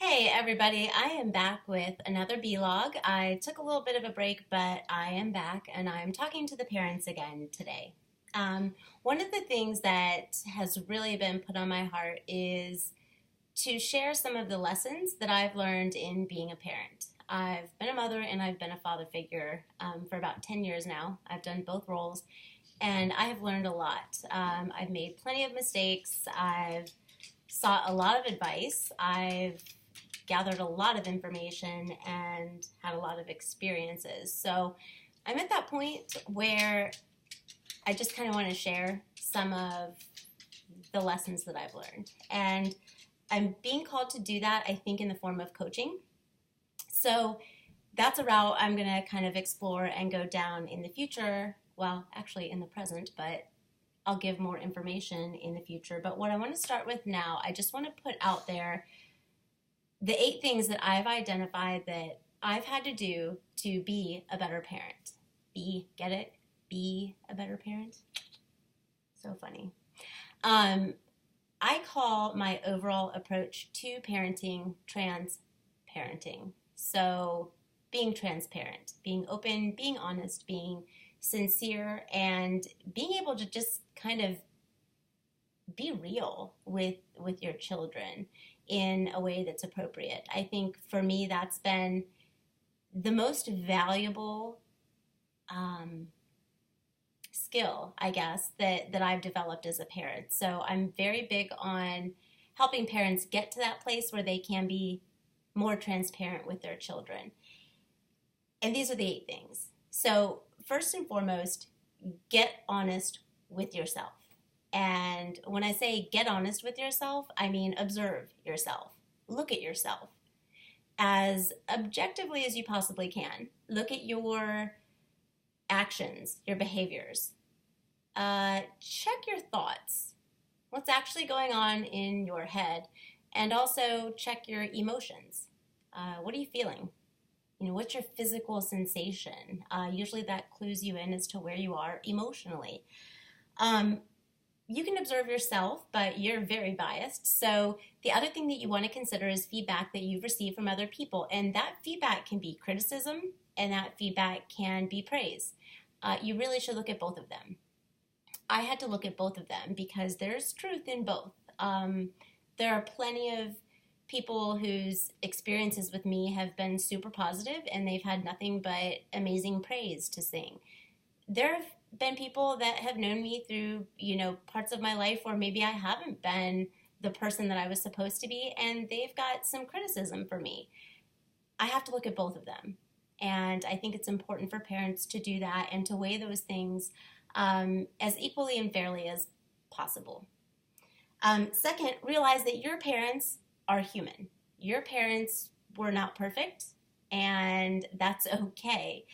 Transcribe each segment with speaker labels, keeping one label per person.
Speaker 1: Hey everybody, I am back with another vlog. I took a little bit of a break, but I am back and I'm talking to the parents again today. One of the things that has really been put on my heart is to share some of the lessons that I've learned in being a parent. I've been a mother and I've been a father figure for about 10 years now. I've done both roles and I have learned a lot. I've made plenty of mistakes. I've sought a lot of advice. I've gathered a lot of information and had a lot of experiences. So I'm at that point where I just kind of want to share some of the lessons that I've learned. And I'm being called to do that, I think, in the form of coaching. So that's a route I'm going to kind of explore and go down in the future. Well, actually in the present, but I'll give more information in the future. But what I want to start with now, I just want to put out there the 8 things that I've identified that I've had to do to be a better parent. Get it? Be a better parent? So funny. I call my overall approach to parenting TransPARENTing. So being transparent, being open, being honest, being sincere, and being able to just kind of be real with your children in a way that's appropriate. I think for me that's been the most valuable skill, I guess, that I've developed as a parent. So I'm very big on helping parents get to that place where they can be more transparent with their children. And these are the 8 things. So first and foremost, get honest with yourself. And when I say get honest with yourself, I mean observe yourself. Look at yourself as objectively as you possibly can. Look at your actions, your behaviors. Check your thoughts, what's actually going on in your head, and also check your emotions. What are you feeling? What's your physical sensation? Usually that clues you in as to where you are emotionally. You can observe yourself, but you're very biased. So the other thing that you want to consider is feedback that you've received from other people. And that feedback can be criticism, and that feedback can be praise. You really should look at both of them. I had to look at both of them because there's truth in both. There are plenty of people whose experiences with me have been super positive, and they've had nothing but amazing praise to sing. There have been people that have known me through, parts of my life where maybe I haven't been the person that I was supposed to be, and they've got some criticism for me. I have to look at both of them. And I think it's important for parents to do that and to weigh those things as equally and fairly as possible. Second, realize that your parents are human. Your parents were not perfect, and that's okay.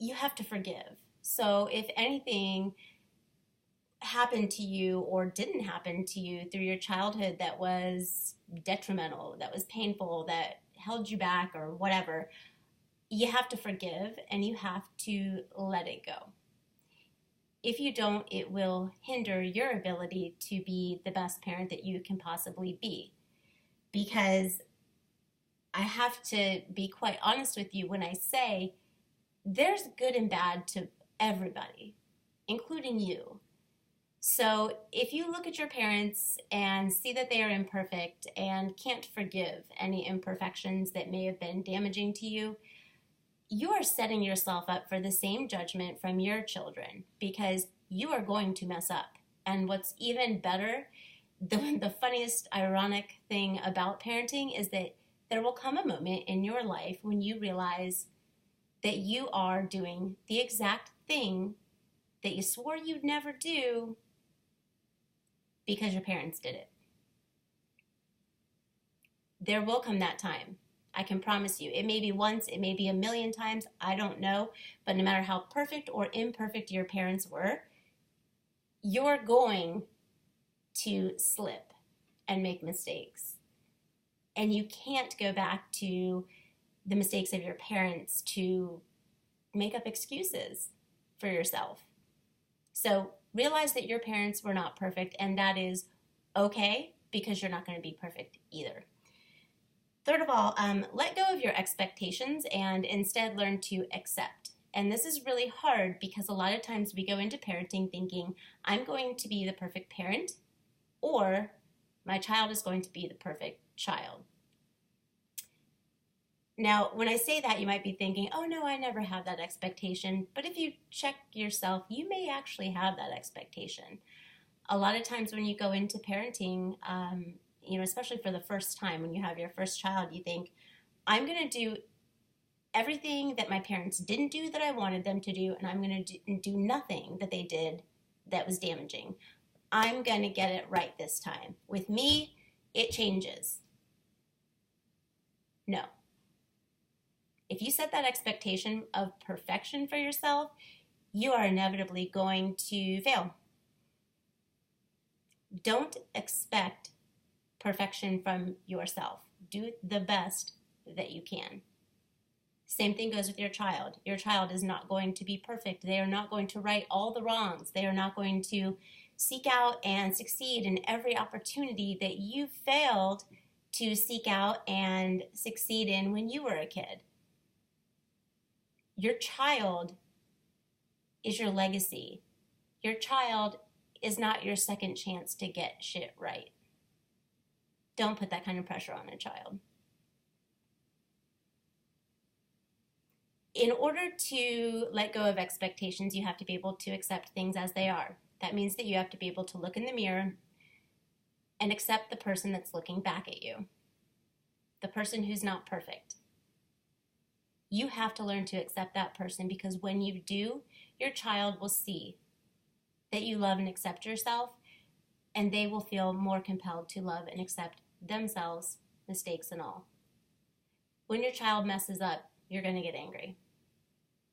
Speaker 1: You have to forgive. So if anything happened to you or didn't happen to you through your childhood that was detrimental, that was painful, that held you back or whatever, you have to forgive and you have to let it go. If you don't, it will hinder your ability to be the best parent that you can possibly be. Because I have to be quite honest with you when I say there's good and bad to everybody, including you. So if you look at your parents and see that they are imperfect and can't forgive any imperfections that may have been damaging to you, you are setting yourself up for the same judgment from your children because you are going to mess up. And what's even better, the funniest, ironic thing about parenting is that there will come a moment in your life when you realize that you are doing the exact thing that you swore you'd never do because your parents did it. There will come that time. I can promise you. It may be once, it may be a million times, I don't know. But no matter how perfect or imperfect your parents were, you're going to slip and make mistakes. And you can't go back to the mistakes of your parents to make up excuses for yourself. So realize that your parents were not perfect, and that is okay. because you're not going to be perfect either. Third of all, let go of your expectations and instead learn to accept. And this is really hard because a lot of times we go into parenting thinking, I'm going to be the perfect parent, or my child is going to be the perfect child. Now, when I say that, you might be thinking, oh no, I never have that expectation. But if you check yourself, you may actually have that expectation. A lot of times when you go into parenting, especially for the first time, when you have your first child, you think, I'm going to do everything that my parents didn't do that I wanted them to do, and I'm going to do nothing that they did that was damaging. I'm going to get it right this time. With me, it changes. No. If you set that expectation of perfection for yourself, you are inevitably going to fail. Don't expect perfection from yourself. Do the best that you can. Same thing goes with your child. Your child is not going to be perfect. They are not going to right all the wrongs. They are not going to seek out and succeed in every opportunity that you failed to seek out and succeed in when you were a kid. Your child is your legacy. Your child is not your second chance to get shit right. Don't put that kind of pressure on a child. In order to let go of expectations, you have to be able to accept things as they are. That means that you have to be able to look in the mirror and accept the person that's looking back at you, the person who's not perfect. You have to learn to accept that person, because when you do, your child will see that you love and accept yourself, and they will feel more compelled to love and accept themselves, mistakes and all. When your child messes up, you're going to get angry.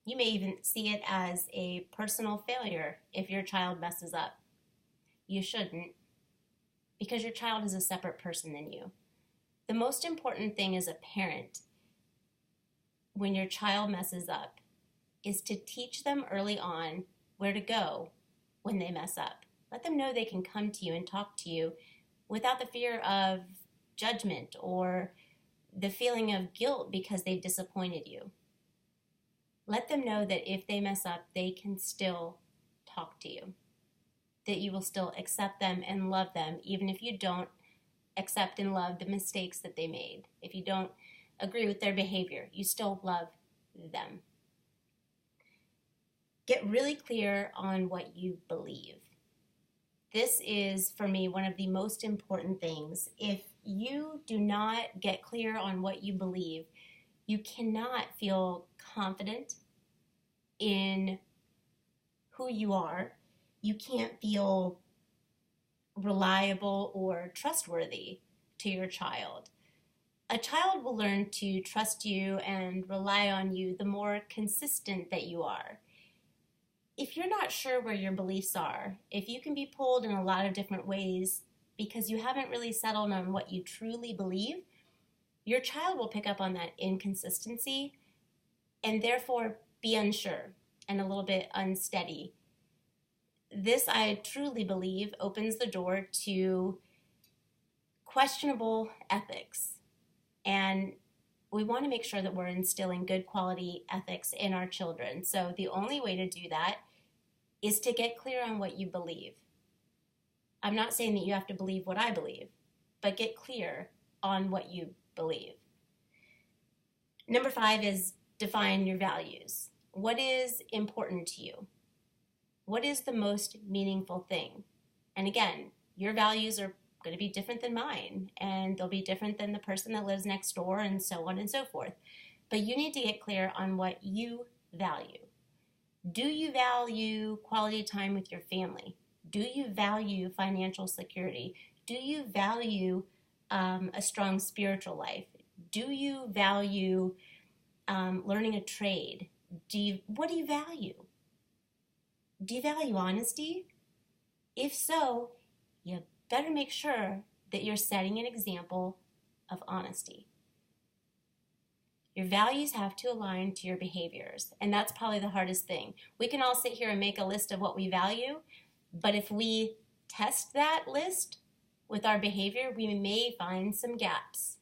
Speaker 1: You may even see it as a personal failure if your child messes up. You shouldn't, because your child is a separate person than you. The most important thing as a parent when your child messes up is to teach them early on where to go when they mess up. Let them know they can come to you and talk to you without the fear of judgment or the feeling of guilt because they've disappointed you. Let them know that if they mess up, they can still talk to you, that you will still accept them and love them, even if you don't accept and love the mistakes that they made. If you don't agree with their behavior, you still love them. Get really clear on what you believe. This is, for me, one of the most important things. If you do not get clear on what you believe, you cannot feel confident in who you are. You can't feel reliable or trustworthy to your child. A child will learn to trust you and rely on you the more consistent that you are. If you're not sure where your beliefs are, if you can be pulled in a lot of different ways because you haven't really settled on what you truly believe, your child will pick up on that inconsistency and therefore be unsure and a little bit unsteady. This, I truly believe, opens the door to questionable ethics. And we want to make sure that we're instilling good quality ethics in our children. So the only way to do that is to get clear on what you believe. I'm not saying that you have to believe what I believe, but get clear on what you believe. Number 5 is define your values. What is important to you? What is the most meaningful thing? And again, your values are going to be different than mine, and they'll be different than the person that lives next door, and so on and so forth. But you need to get clear on what you value. Do you value quality time with your family? Do you value financial security? Do you value a strong spiritual life? Do you value learning a trade? What do you value? Do you value honesty? If so, you better make sure that you're setting an example of honesty. Your values have to align to your behaviors, and that's probably the hardest thing. We can all sit here and make a list of what we value, but if we test that list with our behavior, we may find some gaps,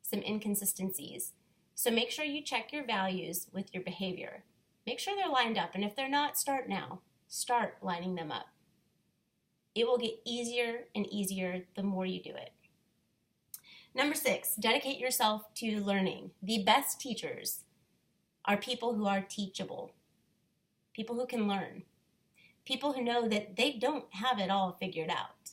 Speaker 1: some inconsistencies. So make sure you check your values with your behavior. Make sure they're lined up, and if they're not, start now. Start lining them up. It will get easier and easier the more you do it. Number 6, dedicate yourself to learning. The best teachers are people who are teachable, people who can learn, people who know that they don't have it all figured out.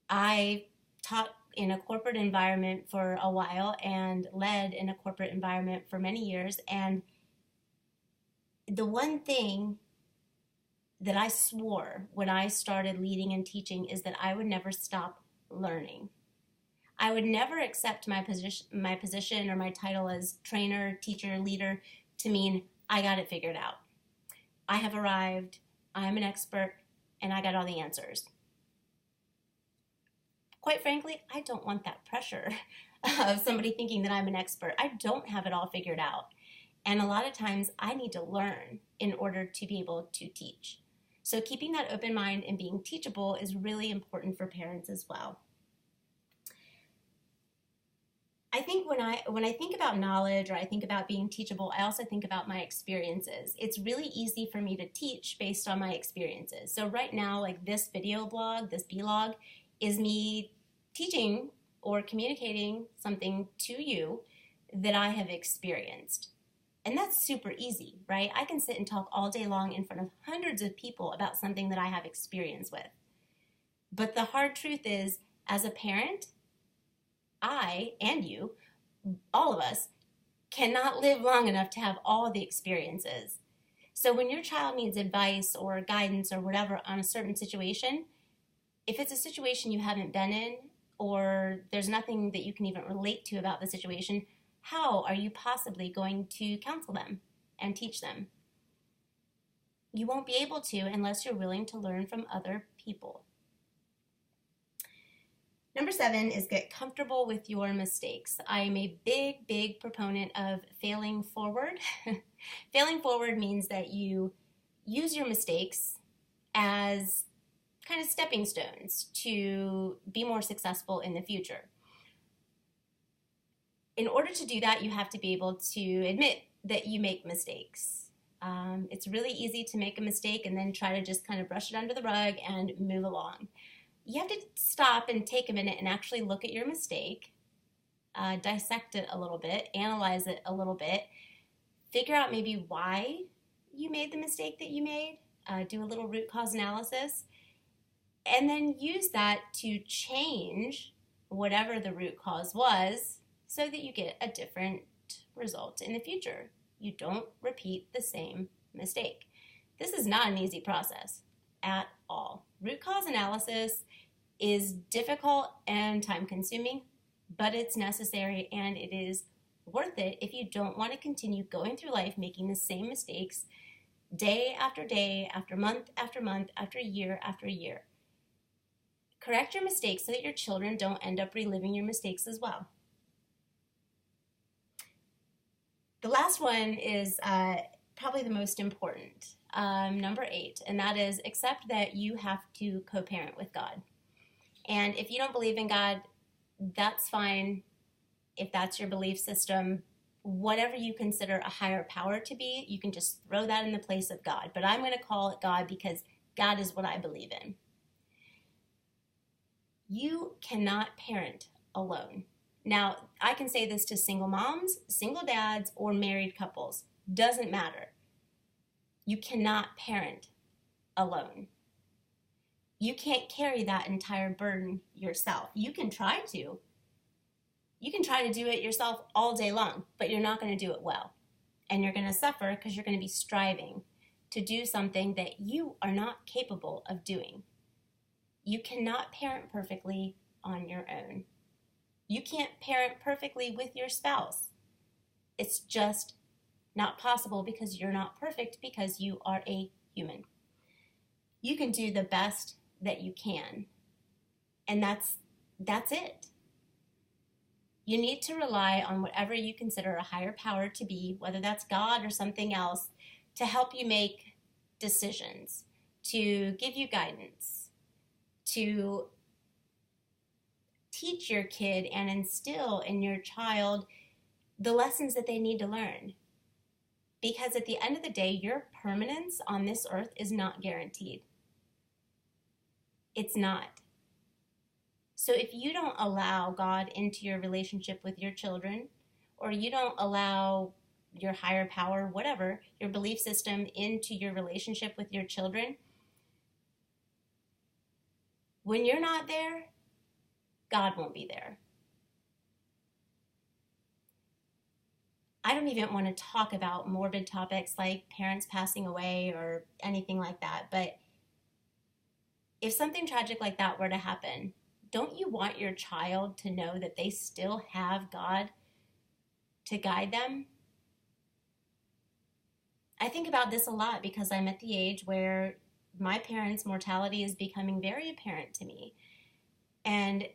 Speaker 1: I taught in a corporate environment for a while and led in a corporate environment for many years, and the one thing that I swore when I started leading and teaching is that I would never stop learning. I would never accept my position or my title as trainer, teacher, leader to mean I got it figured out. I have arrived, I'm an expert, and I got all the answers. Quite frankly, I don't want that pressure of somebody thinking that I'm an expert. I don't have it all figured out. And a lot of times I need to learn in order to be able to teach. So keeping that open mind and being teachable is really important for parents as well. I think when I think about knowledge, or I think about being teachable, I also think about my experiences. It's really easy for me to teach based on my experiences. So right now, like this video blog, this blog, is me teaching or communicating something to you that I have experienced. And that's super easy, right? I can sit and talk all day long in front of hundreds of people about something that I have experience with. But the hard truth is, as a parent, I and you, all of us, cannot live long enough to have all the experiences. So when your child needs advice or guidance or whatever on a certain situation, if it's a situation you haven't been in, or there's nothing that you can even relate to about the situation, how are you possibly going to counsel them and teach them? You won't be able to unless you're willing to learn from other people. Number 7 is get comfortable with your mistakes. I am a big proponent of failing forward. Failing forward means that you use your mistakes as kind of stepping stones to be more successful in the future. In order to do that, you have to be able to admit that you make mistakes. It's really easy to make a mistake and then try to just kind of brush it under the rug and move along. You have to stop and take a minute and actually look at your mistake, dissect it a little bit, analyze it a little bit, figure out maybe why you made the mistake that you made, do a little root cause analysis, and then use that to change whatever the root cause was so that you get a different result in the future. You don't repeat the same mistake. This is not an easy process at all. Root cause analysis is difficult and time-consuming, but it's necessary and it is worth it if you don't want to continue going through life making the same mistakes day, after month, after year after year. Correct your mistakes so that your children don't end up reliving your mistakes as well. The last one is probably the most important, number 8, and that is accept that you have to co-parent with God. And if you don't believe in God, that's fine. If that's your belief system, whatever you consider a higher power to be, you can just throw that in the place of God. But I'm going to call it God because God is what I believe in. You cannot parent alone. Now, I can say this to single moms, single dads, or married couples. Doesn't matter. You cannot parent alone. You can't carry that entire burden yourself. You can try to. You can try to do it yourself all day long, but you're not going to do it well. And you're going to suffer because you're going to be striving to do something that you are not capable of doing. You cannot parent perfectly on your own. You can't parent perfectly with your spouse. It's just not possible because you're not perfect, because you are a human. You can do the best that you can, and that's it. You need to rely on whatever you consider a higher power to be, whether that's God or something else, to help you make decisions, to give you guidance, to teach your kid and instill in your child the lessons that they need to learn. Because at the end of the day, your permanence on this earth is not guaranteed. It's not. So if you don't allow God into your relationship with your children, or you don't allow your higher power, whatever, your belief system into your relationship with your children, when you're not there, God won't be there. I don't even want to talk about morbid topics like parents passing away or anything like that, but if something tragic like that were to happen, don't you want your child to know that they still have God to guide them? I think about this a lot because I'm at the age where my parents' mortality is becoming very apparent to me. And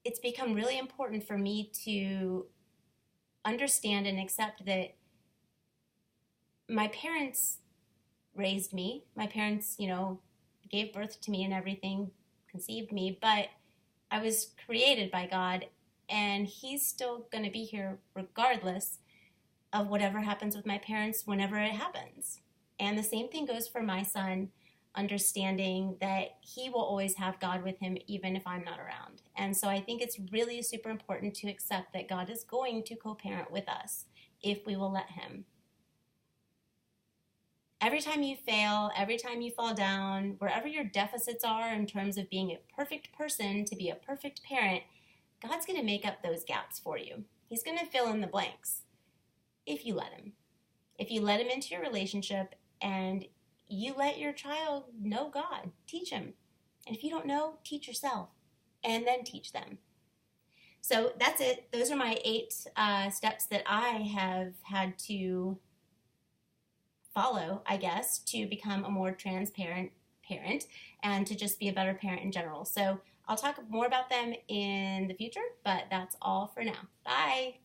Speaker 1: it's become really important for me to understand and accept that my parents raised me. My parents, gave birth to me and everything, conceived me, but I was created by God, and He's still going to be here regardless of whatever happens with my parents whenever it happens. And the same thing goes for my son, understanding that he will always have God with him even if I'm not around. And so I think it's really super important to accept that God is going to co-parent with us if we will let Him. Every time you fail, every time you fall down, wherever your deficits are in terms of being a perfect person to be a perfect parent, God's going to make up those gaps for you. He's going to fill in the blanks if you let Him. If you let Him into your relationship and you let your child know God, teach Him. And if you don't know, teach yourself and then teach them. So that's it. Those are my 8 steps that I have had to follow, I guess, to become a more transparent parent and to just be a better parent in general. So I'll talk more about them in the future, but that's all for now. Bye.